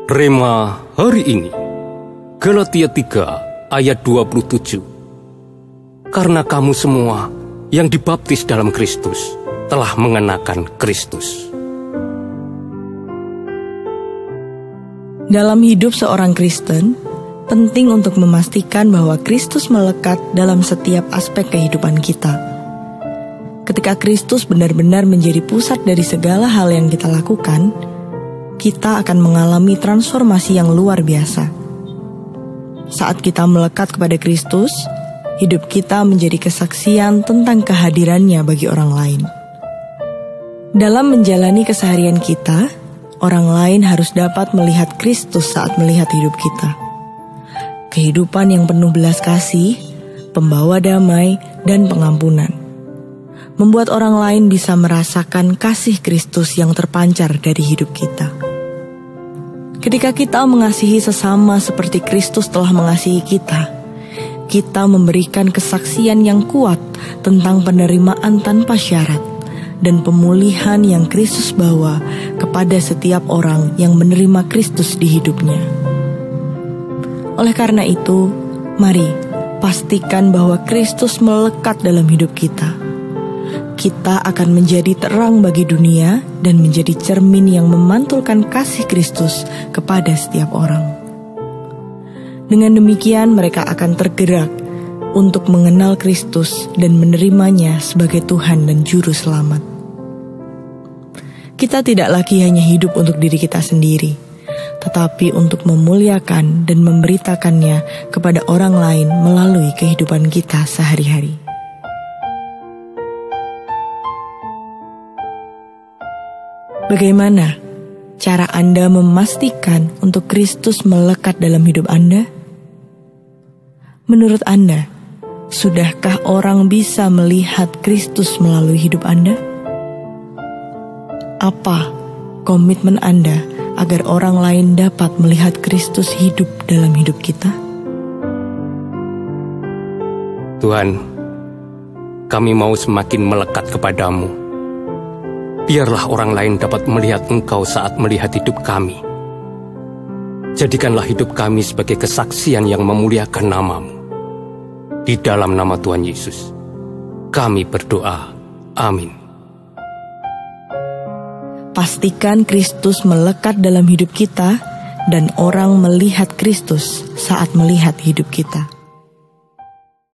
Rema hari ini, Galatia 3 ayat 27. Karena kamu semua yang dibaptis dalam Kristus telah mengenakan Kristus. Dalam hidup seorang Kristen, penting untuk memastikan bahwa Kristus melekat dalam setiap aspek kehidupan kita. Ketika Kristus benar-benar menjadi pusat dari segala hal yang kita lakukan, kita akan mengalami transformasi yang luar biasa. Saat kita melekat kepada Kristus, hidup kita menjadi kesaksian tentang kehadirannya bagi orang lain. Dalam menjalani keseharian kita, orang lain harus dapat melihat Kristus saat melihat hidup kita. Kehidupan yang penuh belas kasih, pembawa damai, dan pengampunan membuat orang lain bisa merasakan kasih Kristus yang terpancar dari hidup kita. Ketika kita mengasihi sesama seperti Kristus telah mengasihi kita memberikan kesaksian yang kuat tentang penerimaan tanpa syarat dan pemulihan yang Kristus bawa kepada setiap orang yang menerima Kristus di hidupnya. Oleh karena itu, mari pastikan bahwa Kristus melekat dalam hidup kita. Kita akan menjadi terang bagi dunia dan menjadi cermin yang memantulkan kasih Kristus kepada setiap orang. Dengan demikian mereka akan tergerak untuk mengenal Kristus dan menerimanya sebagai Tuhan dan Juru Selamat. Kita tidak lagi hanya hidup untuk diri kita sendiri, tetapi untuk memuliakan dan memberitakannya kepada orang lain melalui kehidupan kita sehari-hari. Bagaimana cara Anda memastikan untuk Kristus melekat dalam hidup Anda? Menurut Anda, sudahkah orang bisa melihat Kristus melalui hidup Anda? Apa komitmen Anda agar orang lain dapat melihat Kristus hidup dalam hidup kita? Tuhan, kami mau semakin melekat kepadamu. Biarlah orang lain dapat melihat Engkau saat melihat hidup kami. Jadikanlah hidup kami sebagai kesaksian yang memuliakan nama-Mu. Di dalam nama Tuhan Yesus, kami berdoa. Amin. Pastikan Kristus melekat dalam hidup kita dan orang melihat Kristus saat melihat hidup kita.